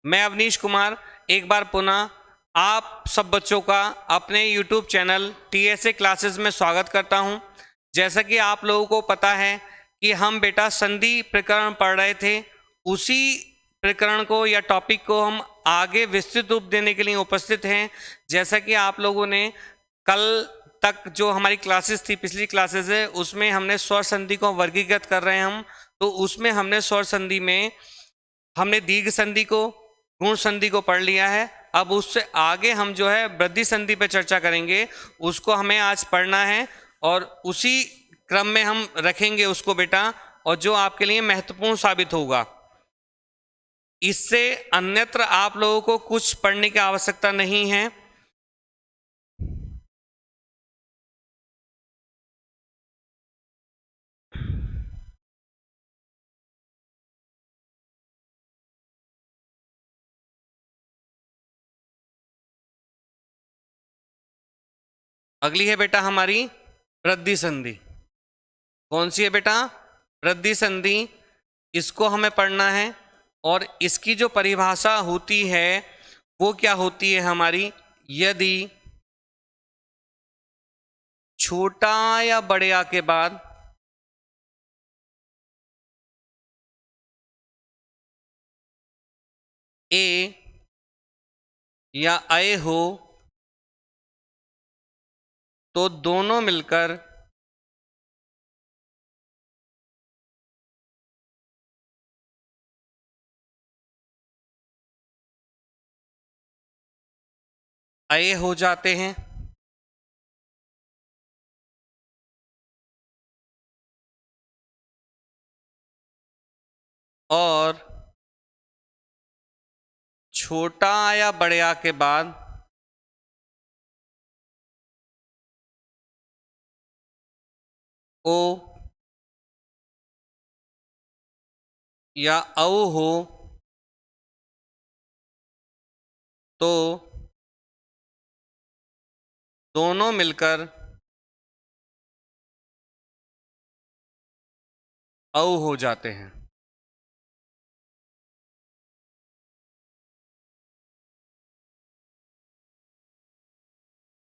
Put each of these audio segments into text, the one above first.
मैं अवनीश कुमार एक बार पुनः आप सब बच्चों का अपने YouTube चैनल TSA क्लासेस में स्वागत करता हूं। जैसा कि आप लोगों को पता है कि हम बेटा संधि प्रकरण पढ़ रहे थे, उसी प्रकरण को या टॉपिक को हम आगे विस्तृत रूप देने के लिए उपस्थित हैं। जैसा कि आप लोगों ने कल तक जो हमारी क्लासेस थी, पिछली क्लासेस है, उसमें हमने स्वर संधि को वर्गीकृत कर रहे हैं हम। तो उसमें हमने स्वर संधि में हमने दीर्घ संधि को, गुण संधि को पढ़ लिया है। अब उससे आगे हम जो है वृद्धि संधि पे चर्चा करेंगे, उसको हमें आज पढ़ना है और उसी क्रम में हम रखेंगे उसको बेटा, और जो आपके लिए महत्वपूर्ण साबित होगा। इससे अन्यत्र आप लोगों को कुछ पढ़ने की आवश्यकता नहीं है। अगली है बेटा हमारी वृद्धि संधि। कौन सी है बेटा? वृद्धि संधि। इसको हमें पढ़ना है और इसकी जो परिभाषा होती है वो क्या होती है हमारी? यदि छोटा या बड़े आ के बाद ए या अय हो तो दोनों मिलकर अय हो जाते हैं। और छोटा या बड़े आ के बाद ओ या औ हो तो दोनों मिलकर औ हो जाते हैं।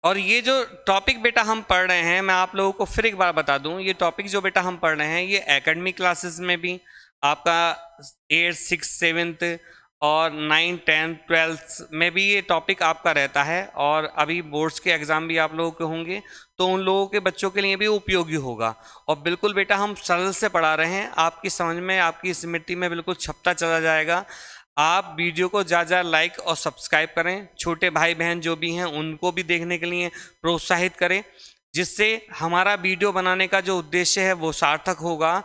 और ये जो टॉपिक बेटा हम पढ़ रहे हैं, मैं आप लोगों को फिर एक बार बता दूं, ये टॉपिक जो बेटा हम पढ़ रहे हैं ये एकेडमिक क्लासेस में भी आपका 8th 6th 7th और 9th 10th 12th में भी ये टॉपिक आपका रहता है। और अभी बोर्ड्स के एग्ज़ाम भी आप लोगों के होंगे, तो उन लोगों के बच्चों के लिए भी उपयोगी होगा। और बिल्कुल बेटा हम सरल से पढ़ा रहे हैं, आपकी समझ में, आपकी स्मृति में बिल्कुल छपता चला जाएगा। आप वीडियो को ज़्यादा लाइक और सब्सक्राइब करें, छोटे भाई बहन जो भी हैं उनको भी देखने के लिए प्रोत्साहित करें, जिससे हमारा वीडियो बनाने का जो उद्देश्य है वो सार्थक होगा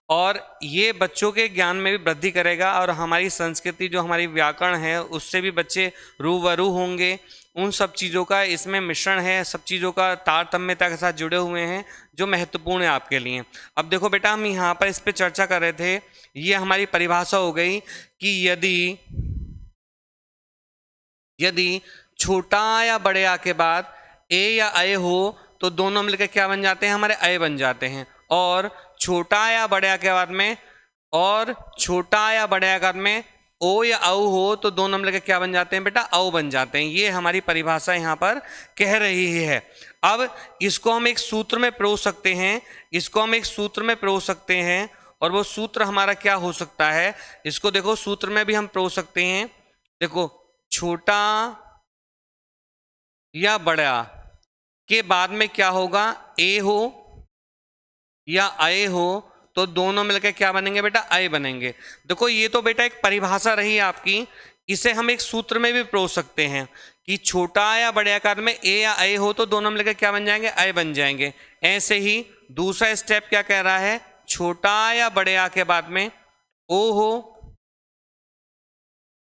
और ये बच्चों के ज्ञान में भी वृद्धि करेगा। और हमारी संस्कृति जो हमारी व्याकरण है उससे भी बच्चे रूबरू होंगे। उन सब चीज़ों का इसमें मिश्रण है, सब चीज़ों का तारतम्यता के साथ जुड़े हुए हैं जो महत्वपूर्ण है आपके लिए। अब देखो बेटा, हम यहाँ पर इस पर चर्चा कर रहे थे, ये हमारी परिभाषा हो गई कि यदि छोटा या बड़े आ के बाद ए या अय हो तो दोनों मिलकर क्या बन जाते हैं? हमारे अय बन जाते हैं। और छोटा या बड़े आ के बाद में ओ या औ हो तो दोनों मिलकर क्या बन जाते हैं बेटा? औ बन जाते हैं। ये हमारी परिभाषा यहाँ पर कह रही है। अब इसको हम एक सूत्र में परोस सकते हैं, और वो सूत्र हमारा क्या हो सकता है? इसको देखो, सूत्र में भी हम परोस सकते हैं। देखो, छोटा या बड़ा के बाद में क्या होगा? ए हो या अय हो तो दोनों मिलकर क्या बनेंगे बेटा? अय बनेंगे। देखो, ये तो बेटा एक परिभाषा रही आपकी, इसे हम एक सूत्र में भी परोस सकते हैं कि छोटा या बड़े आकार में ए या अय हो तो दोनों मिलकर क्या बन जाएंगे? अय बन जाएंगे। ऐसे ही दूसरा स्टेप क्या कह रहा है? छोटा या बड़े आ के बाद में ओ हो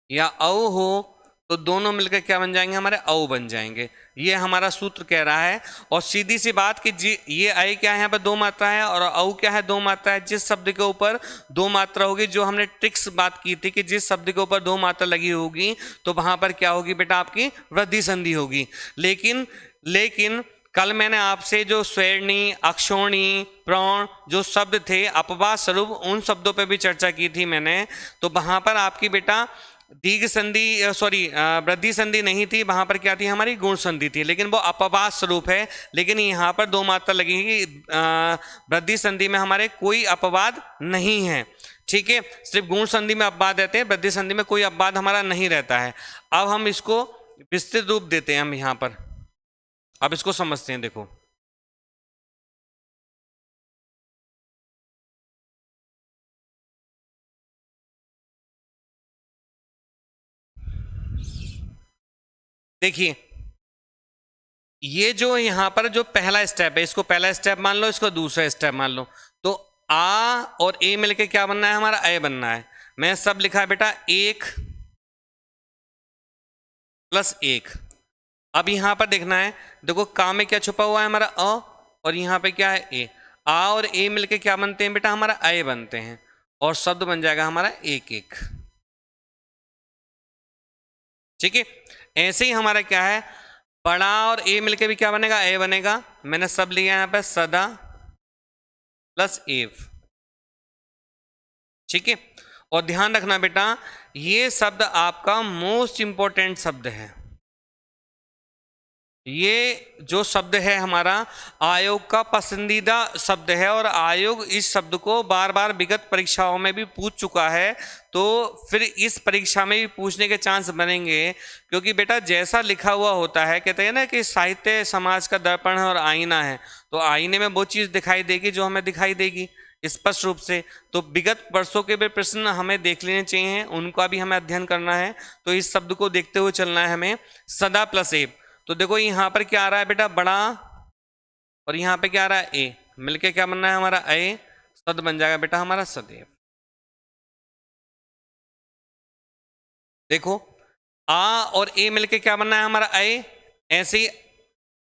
या औ हो तो दोनों मिलकर क्या बन जाएंगे? हमारे औ बन जाएंगे। ये हमारा सूत्र कह रहा है। और सीधी सी बात कि ये अय क्या है? यहाँ पर दो मात्रा है, और औ क्या है? दो मात्रा है। जिस शब्द के ऊपर दो मात्रा होगी, जो हमने ट्रिक्स बात की थी कि जिस शब्द के ऊपर दो मात्रा लगी होगी तो वहां पर क्या होगी बेटा? आपकी वृद्धि संधि होगी। लेकिन कल मैंने आपसे जो स्वैरणी, अक्षोणी, प्रौढ़ जो शब्द थे अपवाद स्वरूप, उन शब्दों पर भी चर्चा की थी मैंने। तो वहां पर आपकी बेटा दीर्घ संधि सॉरी वृद्धि संधि नहीं थी, वहां पर क्या थी हमारी गुण संधि थी, लेकिन वो अपवाद स्वरूप है। लेकिन यहाँ पर दो मात्रा लगेगी, वृद्धि संधि में हमारे कोई अपवाद नहीं है, ठीक है, सिर्फ गुण संधि में अपवाद रहते हैं, वृद्धि संधि में कोई अपवाद हमारा नहीं रहता है। अब हम इसको विस्तृत रूप देते हैं हम यहाँ पर, अब इसको समझते हैं। देखो देखिए, ये जो यहाँ पर जो पहला स्टेप है, इसको पहला स्टेप मान लो, इसको दूसरा स्टेप मान लो, तो आ और ए मिलके क्या बनना है हमारा, ए बनना है। मैं सब लिखा है बेटा, 1 + 1। अब यहां पर देखना है, देखो का में क्या छुपा हुआ है हमारा अ, और यहाँ पे क्या है ए। आ और ए मिलके क्या बनते हैं बेटा हमारा, ए बनते हैं, और शब्द बन जाएगा हमारा 1 1। ठीक है, ऐसे ही हमारा क्या है, बड़ा और ए मिलके भी क्या बनेगा, ए बनेगा। मैंने सब लिया यहाँ पे, सदा + एव। ठीक है, और ध्यान रखना बेटा, ये शब्द आपका मोस्ट इंपॉर्टेंट शब्द है। ये जो शब्द है हमारा आयोग का पसंदीदा शब्द है, और आयोग इस शब्द को बार बार विगत परीक्षाओं में भी पूछ चुका है, तो फिर इस परीक्षा में भी पूछने के चांस बनेंगे। क्योंकि बेटा जैसा लिखा हुआ होता है, कहते हैं ना कि साहित्य समाज का दर्पण है और आईना है, तो आईने में वो चीज़ दिखाई देगी जो हमें दिखाई देगी स्पष्ट रूप से। तो विगत वर्षों के भी प्रश्न हमें देख लेने चाहिए, उनका भी हमें अध्ययन करना है। तो इस शब्द को देखते हुए चलना है हमें, सदा + एव। तो देखो यहां पर क्या आ रहा है बेटा, बड़ा, और यहां पे क्या आ रहा है ए, मिलके क्या बनना है हमारा ए, शब्द बन जाएगा बेटा हमारा सदैव। देखो आ और ए मिलके क्या बनना है हमारा ए, ऐसे ही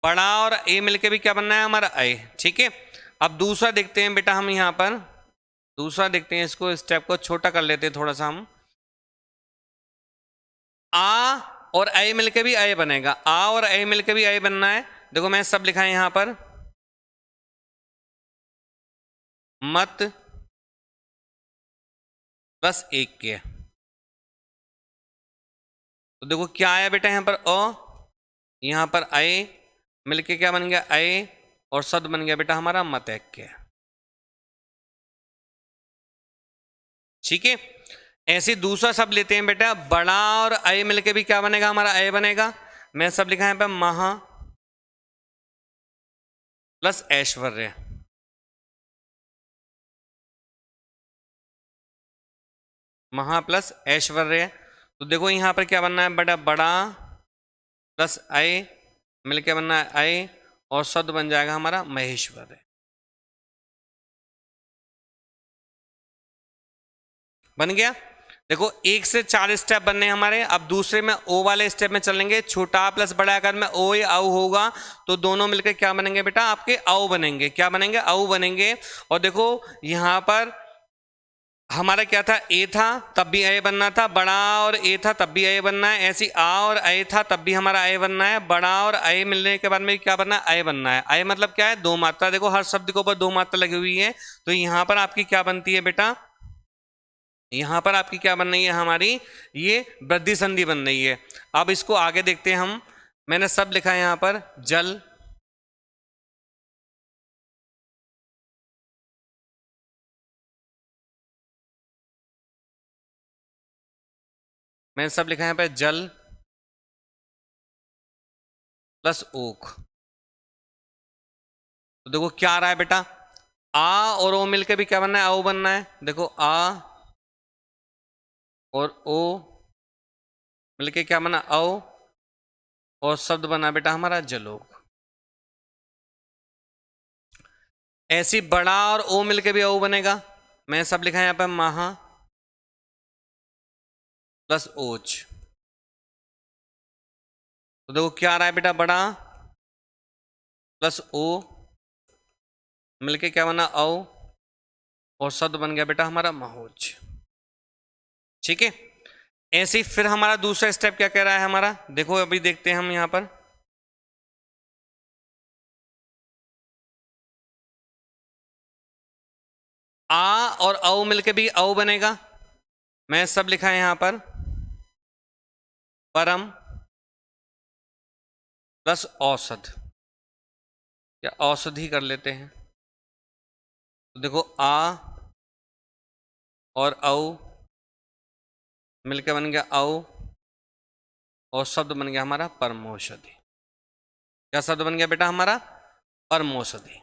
बड़ा और ए मिलके भी क्या बनना है हमारा ए। ठीक है, अब दूसरा देखते हैं बेटा हम यहां पर, दूसरा देखते हैं, इसको स्टेप को छोटा कर लेते हैं थोड़ा सा हम। आ और ए मिलके भी ए बनेगा, आ और ए मिलके भी ए बनना है। देखो मैं सब लिखा है यहां पर, मत +1 के। तो देखो क्या आया बेटा यहाँ पर अ, यहाँ पर ए मिलके क्या बन गया ए, और शब्द बन गया बेटा हमारा मत एक के। ठीक है, ऐसे दूसरा शब्द लेते हैं बेटा, बड़ा और ए मिलके भी क्या बनेगा हमारा ए बनेगा। मैं सब लिखा है यहाँ पर, महा + ऐश्वर्य। महा + ऐश्वर्य। तो देखो यहाँ पर क्या बनना है बेटा, बड़ा + ए मिलके बनना है ए, और शब्द बन जाएगा हमारा महेश्वर। बन गया। देखो 1 से 4 स्टेप बनने हमारे। अब दूसरे में ओ वाले स्टेप में चलेंगे, छोटा प्लस बड़ा आकार में ओ या औ होगा, तो दोनों मिलकर क्या बनेंगे बेटा आपके औ बनेंगे। क्या बनेंगे, औ बनेंगे। और देखो यहां पर हमारा क्या था, ए था तब भी ए बनना था, बड़ा और ए था तब भी ए बनना है, ऐसी आ और ए था तब भी हमारा ए बनना है, बड़ा और ए मिलने के बाद में क्या बनना है, ए बनना है। ए मतलब क्या है, दो मात्रा। देखो हर शब्द के ऊपर दो मात्रा लगी हुई है, तो यहां पर आपकी क्या बनती है बेटा, यहां पर आपकी क्या बन रही है हमारी, ये वृद्धि संधि बन रही है। अब इसको आगे देखते हैं हम। मैंने सब लिखा है यहां पर, जल, मैंने सब लिखा है यहां पर जल प्लस ओक। तो देखो क्या आ रहा है बेटा, आ और ओ मिलकर भी क्या बनना है, ओ बनना है। देखो आ और ओ मिलके क्या बना, ओ, और शब्द बना बेटा हमारा जलोग। ऐसी बड़ा और ओ मिलके भी ओ बनेगा। मैं सब लिखा है यहां पर, महा प्लस ओच। तो देखो क्या आ रहा है बेटा, बड़ा प्लस ओ मिलके क्या बना, औ, और शब्द बन गया बेटा हमारा महोज। ठीक है, ऐसे ही फिर हमारा दूसरा स्टेप क्या कह रहा है हमारा, देखो अभी देखते हैं हम यहां पर। आ और औ मिलके भी औ बनेगा। मैं सब लिखा है यहां पर, परम प्लस औसत, या औषधि कर लेते हैं। तो देखो आ और औ मिलकर बन गया औ, और शब्द बन गया हमारा परमौषधि। क्या शब्द बन गया बेटा हमारा? परमौषधि।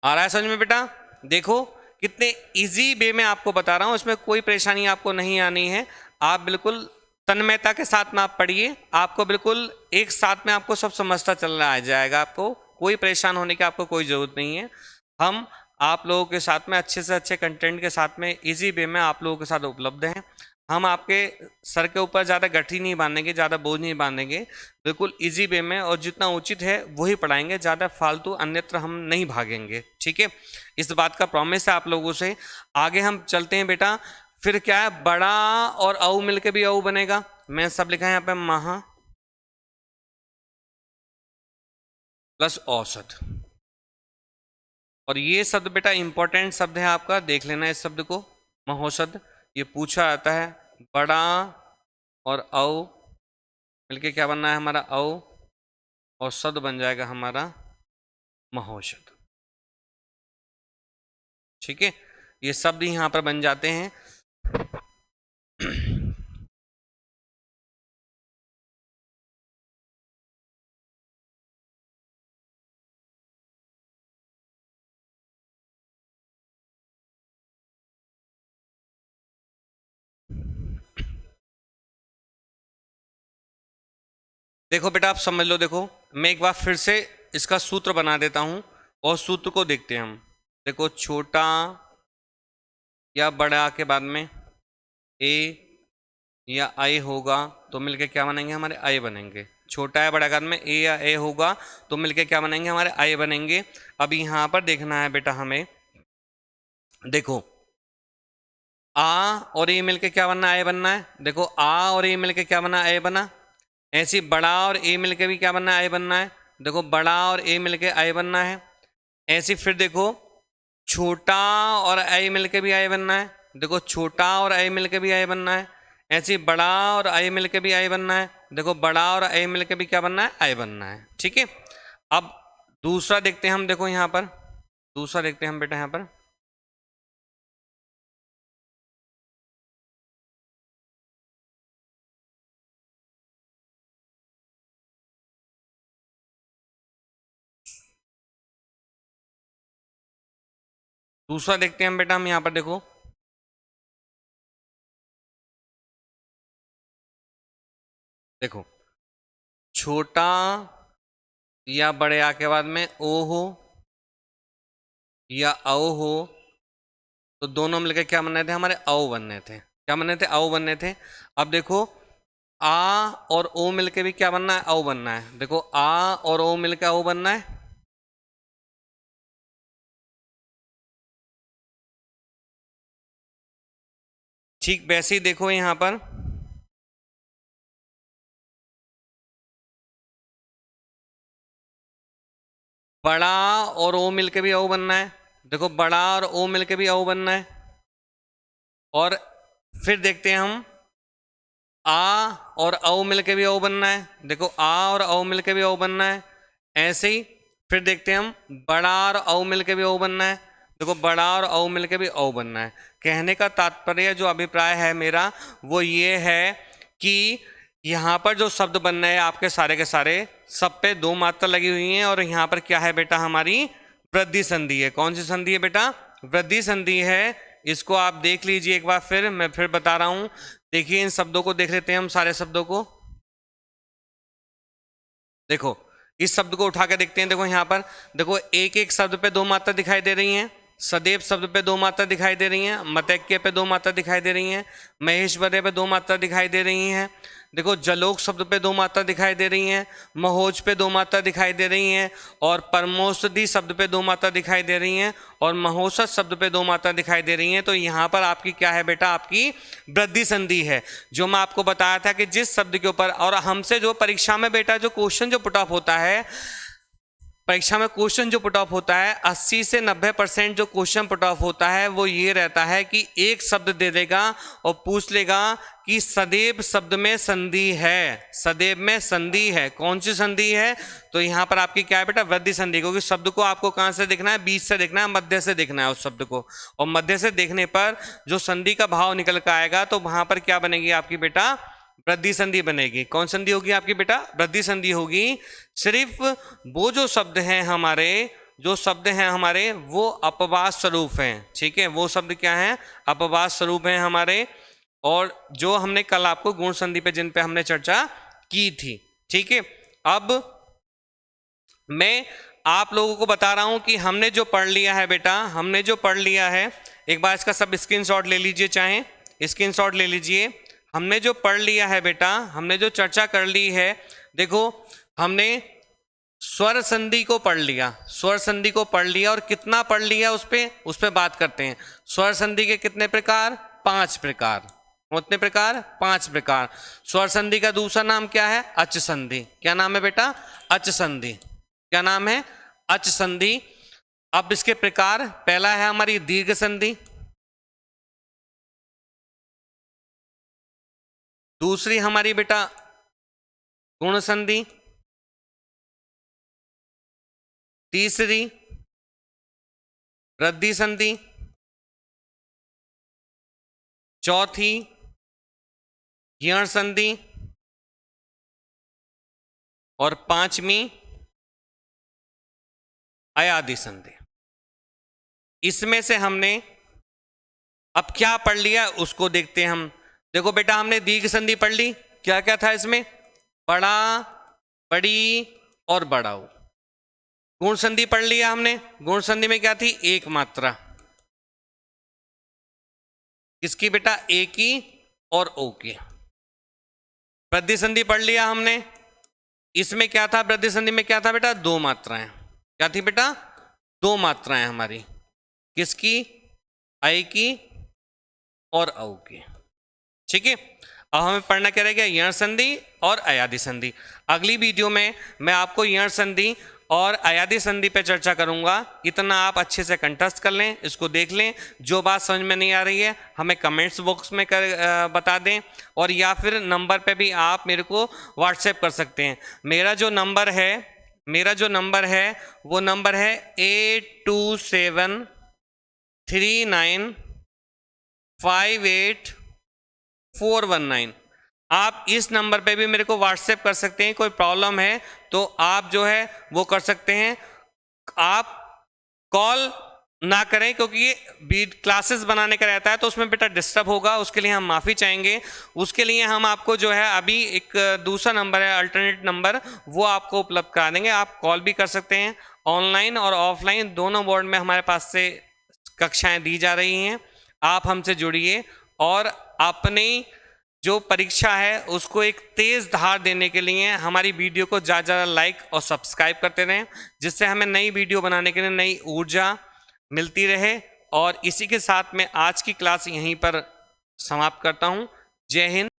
आ रहा है समझ में बेटा? देखो कितने इजी वे में आपको बता रहा हूं, इसमें कोई परेशानी आपको नहीं आनी है। आप बिल्कुल तन्मयता के साथ में आप पढ़िए, आपको बिल्कुल एक साथ में आपको सब समझता चलना आ जाएगा। आपको कोई परेशान होने की आपको कोई ज़रूरत नहीं है। हम आप लोगों के साथ में अच्छे से अच्छे कंटेंट के साथ में इजी वे में आप लोगों के साथ उपलब्ध हैं। हम आपके सर के ऊपर ज़्यादा गठरी नहीं बांधेंगे, ज़्यादा बोझ नहीं बांधेंगे, बिल्कुल इजी वे में और जितना उचित है वही पढ़ाएंगे, ज़्यादा फालतू अन्यत्र हम नहीं भागेंगे। ठीक है, इस बात का प्रॉमिस है आप लोगों से। आगे हम चलते हैं बेटा। फिर क्या है, बड़ा और औ मिलके भी औ बनेगा। मैं सब लिखा है यहाँ पे, महा प्लस औसत। और ये शब्द बेटा इंपॉर्टेंट शब्द है आपका, देख लेना इस शब्द को, महोषध। ये पूछा जाता है, बड़ा और औ मिलके क्या बनना है हमारा? औ, और शब्द बन जाएगा हमारा महोषध। ठीक है, ये शब्द यहां पर बन जाते हैं। देखो बेटा आप समझ लो, देखो मैं एक बार फिर से इसका सूत्र बना देता हूं और सूत्र को देखते हैं हम। देखो छोटा या बड़ा के बाद में ए या आई होगा तो मिलके क्या बनेंगे? हमारे आई बनेंगे। छोटा या बड़ा के बाद में ए या ए होगा तो मिलके क्या बनेंगे? हमारे आई बनेंगे। अब यहाँ पर देखना है बेटा हमें, देखो आ और ए मिलके क्या बनना? आई बनना है। देखो आ और ए मिलके क्या बना? आई बना। ऐसी बड़ा और ए मिलके भी क्या बनना है? आई बनना है। देखो बड़ा और ए मिलके आई बनना है। ऐसी फिर देखो छोटा और आई मिलके भी आई बनना है। देखो छोटा और आई मिलके भी आई बनना है। ऐसी बड़ा और आई मिलके भी आई बनना है। देखो बड़ा और आई मिलके भी क्या बनना है? आई बनना है। ठीक है, अब दूसरा देखते हैं हम। देखो यहाँ पर दूसरा देखते हैं हम बेटा, यहाँ पर दूसरा देखते हैं हम बेटा, हम यहाँ पर देखो देखो छोटा या बड़े आ के बाद में ओ हो या औ हो तो दोनों मिलकर क्या बनने थे? हमारे औ बनने थे। क्या बनने थे? औ बनने थे। अब देखो आ और ओ मिलके भी क्या बनना है? औ बनना है। देखो आ और ओ मिलके औ बनना है। ठीक वैसे ही देखो यहां पर बड़ा और ओ मिलके भी औ बनना है। देखो बड़ा और ओ मिलके भी औ बनना है। और फिर देखते हैं हम आ और औ मिलके भी औ बनना है। देखो आ और औ मिलके भी औ बनना है। ऐसे ही फिर देखते हैं हम बड़ा और औ मिलके भी औ बनना है। देखो बड़ा और औ मिलके भी औ बनना है। कहने का तात्पर्य, जो अभिप्राय है मेरा, वो ये है कि यहाँ पर जो शब्द बन रहे हैं आपके सारे के सारे, सब पे दो मात्रा लगी हुई हैं। और यहाँ पर क्या है बेटा? हमारी वृद्धि संधि है। कौन सी संधि है बेटा? वृद्धि संधि है। इसको आप देख लीजिए एक बार, फिर मैं फिर बता रहा हूं। देखिए इन शब्दों को देख लेते हैं हम, सारे शब्दों को। देखो इस शब्द को उठा के देखते हैं। देखो यहाँ पर देखो एक एक शब्द पे दो मात्रा दिखाई दे रही हैं। सदैव शब्द पे दो मात्रा दिखाई दे रही हैं। मतैक्य पे दो मात्रा दिखाई दे रही हैं। महेश्वरय पे दो मात्रा दिखाई दे रही हैं। देखो जलोक शब्द पे दो मात्रा दिखाई दे रही हैं। महोज पे दो मात्रा दिखाई दे रही हैं। और परमौषधि शब्द पे दो मात्रा दिखाई दे रही हैं। और महोषध शब्द पे दो मात्रा दिखाई दे रही हैं। तो यहाँ पर आपकी क्या है बेटा? आपकी वृद्धि संधि है। जो मैं आपको बताया था कि जिस शब्द के ऊपर, और हमसे जो परीक्षा में बेटा जो क्वेश्चन जो पुट ऑफ होता है, परीक्षा में क्वेश्चन जो पुट ऑफ होता है 80 से 90% जो क्वेश्चन पुट ऑफ होता है वो ये रहता है कि एक शब्द दे देगा और पूछ लेगा कि सदैव शब्द में संधि है, सदैव में संधि है, कौन सी संधि है? तो यहाँ पर आपकी क्या है बेटा, वृद्धि संधि, क्योंकि शब्द को आपको कहाँ से देखना है, बीच से देखना है, मध्य से देखना है उस शब्द को, और मध्य से देखने पर जो संधि का भाव निकल कर आएगा तो वहां पर क्या बनेगी आपकी बेटा, वृद्धि संधि बनेगी। कौन संधि होगी आपकी बेटा, वृद्धि संधि होगी। सिर्फ वो जो शब्द हैं हमारे, जो शब्द हैं हमारे वो अपवाद स्वरूप हैं, ठीक है, वो शब्द क्या हैं, अपवाद स्वरूप हैं हमारे, और जो हमने कल आपको गुण संधि पे जिन पे हमने चर्चा की थी, ठीक है। अब मैं आप लोगों को बता रहा हूं कि हमने जो पढ़ लिया है बेटा, हमने जो पढ़ लिया है, एक बार इसका सब स्क्रीनशॉट ले लीजिए, चाहे स्क्रीनशॉट ले लीजिए। हमने जो पढ़ लिया है बेटा, हमने जो चर्चा कर ली है, देखो हमने स्वर संधि को पढ़ लिया, स्वर संधि को पढ़ लिया, और कितना पढ़ लिया उस पे बात करते हैं। स्वर संधि के कितने प्रकार, 5 प्रकार, कितने प्रकार, 5 प्रकार। स्वर संधि का दूसरा नाम क्या है, अच संधि। क्या नाम है बेटा, अच संधि। क्या नाम है, अच संधि। अब इसके प्रकार, पहला है हमारी दीर्घ संधि, दूसरी हमारी बेटा गुण संधि, तीसरी वृद्धि संधि, चौथी यण संधि, और 5वीं अयादि संधि। इसमें से हमने अब क्या पढ़ लिया उसको देखते हैं हम। देखो बेटा, हमने दीर्घ संधि पढ़ ली, क्या क्या था इसमें, बड़ा, बड़ी और बड़ाऊ। गुण संधि पढ़ लिया हमने, गुण संधि में क्या थी, एक मात्रा, किसकी बेटा, ए की और ओ की। वृद्धि संधि पढ़ लिया हमने, इसमें क्या था, वृद्धि संधि में क्या था बेटा, 2 मात्राएं। क्या थी बेटा, 2 मात्राएं हमारी, किसकी, आई की और औ की, ठीक है। अब हमें पढ़ना क्या रहेगा, यण संधि और अयादि संधि। अगली वीडियो में मैं आपको यण संधि और अयादि संधि पे चर्चा करूंगा। इतना आप अच्छे से कंठस्थ कर लें, इसको देख लें। जो बात समझ में नहीं आ रही है हमें कमेंट्स बॉक्स में बता दें, और या फिर नंबर पे भी आप मेरे को व्हाट्सएप कर सकते हैं। मेरा जो नंबर है वो नंबर है 8273958419। आप इस नंबर पे भी मेरे को व्हाट्सएप कर सकते हैं। कोई प्रॉब्लम है तो आप जो है वो कर सकते हैं। आप कॉल ना करें, क्योंकि ये क्लासेस बनाने का रहता है तो उसमें बेटा डिस्टर्ब होगा, उसके लिए हम माफ़ी चाहेंगे। उसके लिए हम आपको जो है अभी एक दूसरा नंबर है, अल्टरनेट नंबर, वो आपको उपलब्ध करा देंगे। आप कॉल भी कर सकते हैं। ऑनलाइन और ऑफलाइन दोनों मोड में हमारे पास से कक्षाएं दी जा रही हैं। आप हमसे जुड़िए और अपनी जो परीक्षा है उसको एक तेज़ धार देने के लिए हमारी वीडियो को ज़्यादा ज़्यादा लाइक और सब्सक्राइब करते रहें, जिससे हमें नई वीडियो बनाने के लिए नई ऊर्जा मिलती रहे। और इसी के साथ मैं आज की क्लास यहीं पर समाप्त करता हूं। जय हिंद।